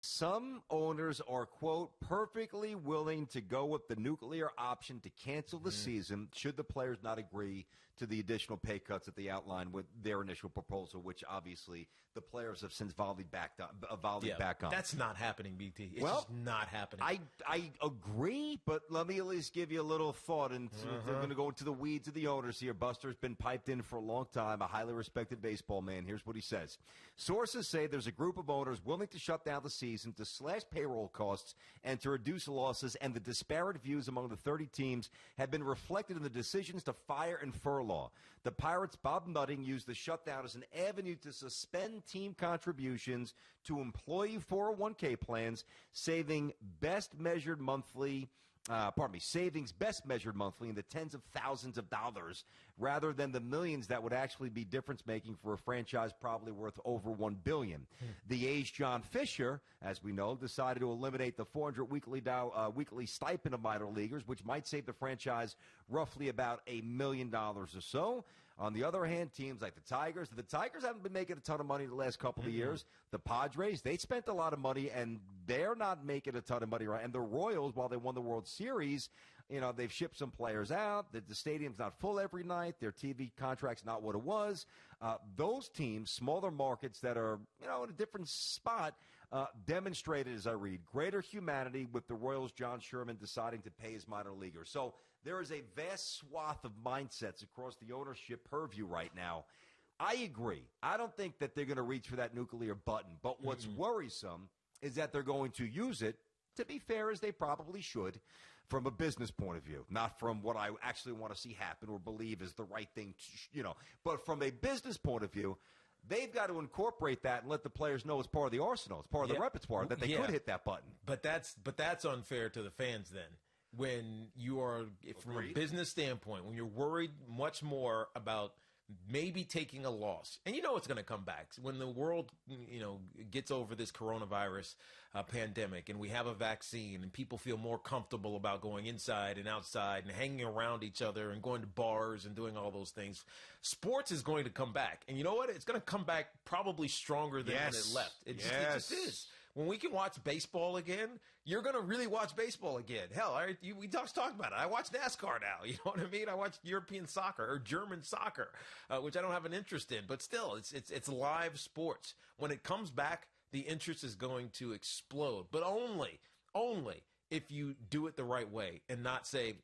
Some owners are, quote, perfectly willing to go with the nuclear option to cancel the season should the players not agree to the additional pay cuts that they outlined with their initial proposal, which obviously the players have since volleyed back on. That's not happening, BT. It's just not happening. I agree, but let me at least give you a little thought. And I'm going to go into the weeds of the owners here. Buster's been piped in for a long time, a highly respected baseball man. Here's what he says. Sources say there's a group of owners willing to shut down the season to slash payroll costs and to reduce losses, and the disparate views among the 30 teams have been reflected in the decisions to fire and furlough. The Pirates' Bob Nutting used the shutdown as an avenue to suspend team contributions to employee 401k plans, savings best measured monthly in the tens of thousands of dollars rather than the millions that would actually be difference making for a franchise probably worth over $1 billion. The A's John Fisher, as we know, decided to eliminate the $400 weekly stipend of minor leaguers, which might save the franchise roughly about $1 million or so. On the other hand, teams like the Tigers haven't been making a ton of money the last couple of years. The Padres, they spent a lot of money, and they're not making a ton of money, right? And the Royals, while they won the World Series, they've shipped some players out. The stadium's not full every night. Their TV contract's not what it was. Those teams, smaller markets that are, in a different spot, demonstrated, as I read, greater humanity with the Royals' John Sherman deciding to pay his minor leaguers. So there is a vast swath of mindsets across the ownership purview right now. I agree. I don't think that they're going to reach for that nuclear button. But what's worrisome is that they're going to use it, to be fair, as they probably should, from a business point of view, not from what I actually want to see happen or believe is the right thing, but from a business point of view. They've got to incorporate that and let the players know it's part of the arsenal, it's part of the repertoire, that they could hit that button. But that's unfair to the fans then. When you are, from a business standpoint, when you're worried much more about maybe taking a loss, and it's going to come back when the world gets over this coronavirus pandemic and we have a vaccine and people feel more comfortable about going inside and outside and hanging around each other and going to bars and doing all those things. Sports is going to come back, and you know what? It's going to come back probably stronger than when it left. It just is. When we can watch baseball again, you're going to really watch baseball again. Hell, we talked about it. I watch NASCAR now. You know what I mean? I watch European soccer or German soccer, which I don't have an interest in. But still, it's live sports. When it comes back, the interest is going to explode. But only if you do it the right way and not say,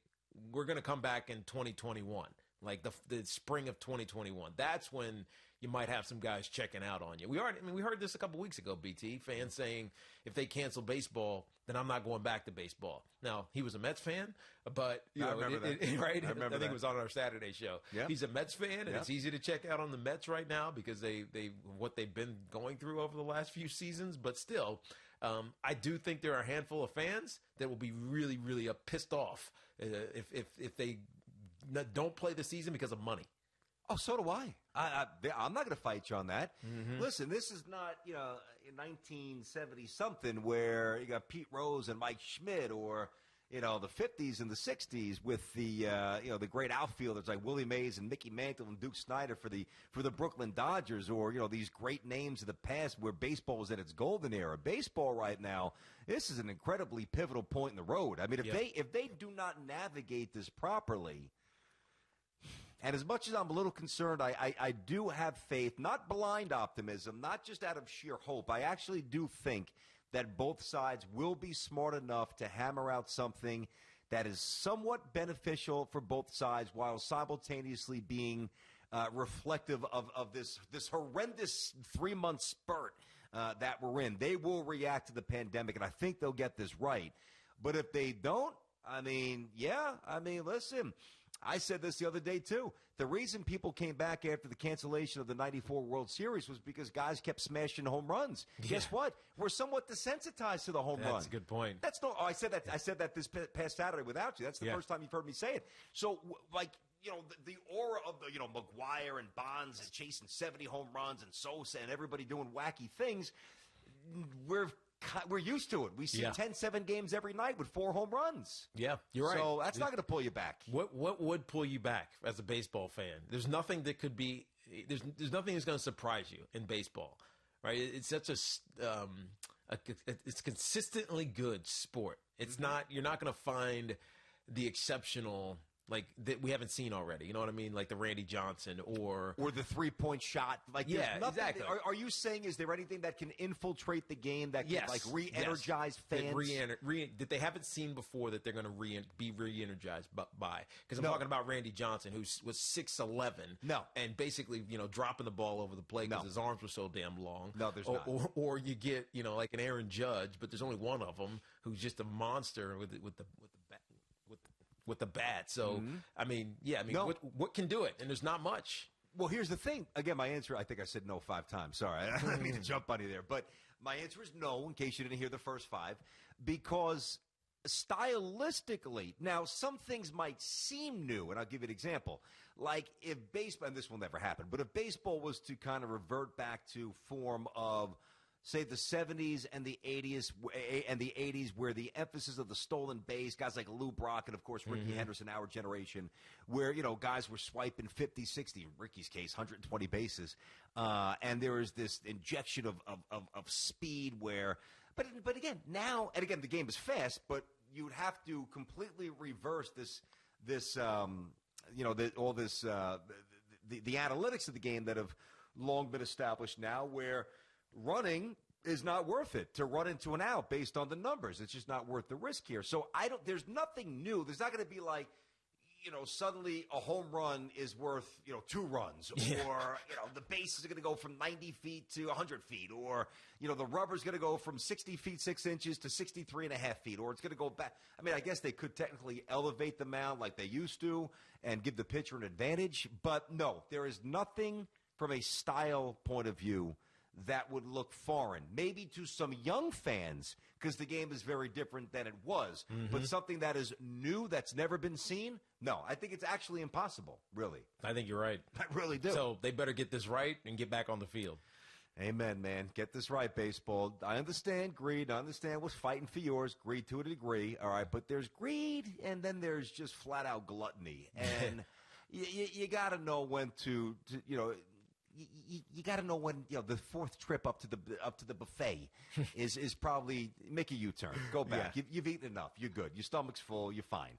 we're going to come back in 2021. Like the spring of 2021. That's when you might have some guys checking out on you. We heard this a couple weeks ago, BT, fans saying if they cancel baseball, then I'm not going back to baseball. Now, he was a Mets fan, but I remember that. Right? I think it was on our Saturday show. Yep. He's a Mets fan, and it's easy to check out on the Mets right now because what they've been going through over the last few seasons. But still, I do think there are a handful of fans that will be really, really pissed off if they don't play the season because of money. Oh, so do I. I'm not going to fight you on that. Listen, this is not, in 1970-something where you got Pete Rose and Mike Schmidt, or, the 50s and the 60s with the, the great outfielders like Willie Mays and Mickey Mantle and Duke Snider for the Brooklyn Dodgers, or, these great names of the past where baseball was at its golden era. Baseball right now, this is an incredibly pivotal point in the road. I mean, if they do not navigate this properly, and as much as I'm a little concerned, I do have faith, not blind optimism, not just out of sheer hope. I actually do think that both sides will be smart enough to hammer out something that is somewhat beneficial for both sides while simultaneously being reflective of this horrendous 3-month spurt that we're in. They will react to the pandemic, and I think they'll get this right. But if they don't, listen, I said this the other day, too. The reason people came back after the cancellation of the 94 World Series was because guys kept smashing home runs. Yeah. Guess what? We're somewhat desensitized to the home run. That's a good point. I said that this past Saturday without you. That's the first time you've heard me say it. So, the aura of the, McGuire and Bonds chasing 70 home runs and Sosa and everybody doing wacky things, we're used to it. We see 10-7 games every night with 4 home runs. Yeah, you're right. So that's not going to pull you back. What would pull you back as a baseball fan? There's nothing that could be. There's nothing that's going to surprise you in baseball, right? It's such it's consistently good sport. It's not, you're not going to find the exceptional, like, that we haven't seen already. You know what I mean? Like the Randy Johnson or the 3-point shot. Like, yeah, nothing, exactly. Are you saying, is there anything that can infiltrate the game that can like re-energize fans? That they haven't seen before that they're going to be re-energized by. Because I'm talking about Randy Johnson, who was 6'11". No. And basically, dropping the ball over the plate because his arms were so damn long. No, there's not. Or you get, like an Aaron Judge, but there's only one of them who's just a monster with the bat. So, I mean, what can do it? And there's not much. Well, here's the thing. Again, my answer, I think I said no 5 times. Sorry, I didn't mean to jump on you there. But my answer is no, in case you didn't hear the first 5, because stylistically, now some things might seem new, and I'll give you an example. Like if baseball, and this will never happen, but if baseball was to kind of revert back to form of, say, the 70s and the 80s, where the emphasis of the stolen base, guys like Lou Brock and, of course, Ricky Henderson, our generation, where, guys were swiping 50, 60, in Ricky's case, 120 bases. And there is this injection of speed where, but again, now, and again, the game is fast, but you would have to completely reverse the analytics of the game that have long been established now, where running is not worth it to run into an out based on the numbers. It's just not worth the risk here. So there's nothing new. There's not going to be like, suddenly a home run is worth, 2 runs, or, the bases are going to go from 90 feet to 100 feet, or, the rubber's going to go from 60 feet 6 inches to 63 and a half feet, or it's going to go back. I mean, I guess they could technically elevate the mound like they used to and give the pitcher an advantage, but no, there is nothing from a style point of view that would look foreign, maybe to some young fans, because the game is very different than it was. But something that is new, that's never been seen, no, I think it's actually impossible, really. I think you're right. I really do. So they better get this right and get back on the field. Amen, man. Get this right, baseball. I understand greed. I understand what's fighting for yours. Greed to a degree, all right? But there's greed, and then there's just flat-out gluttony. And you got to know when to you got to know when the 4th trip up to the buffet is probably make a U-turn. Go back. You've eaten enough. You're good. Your stomach's full. You're fine.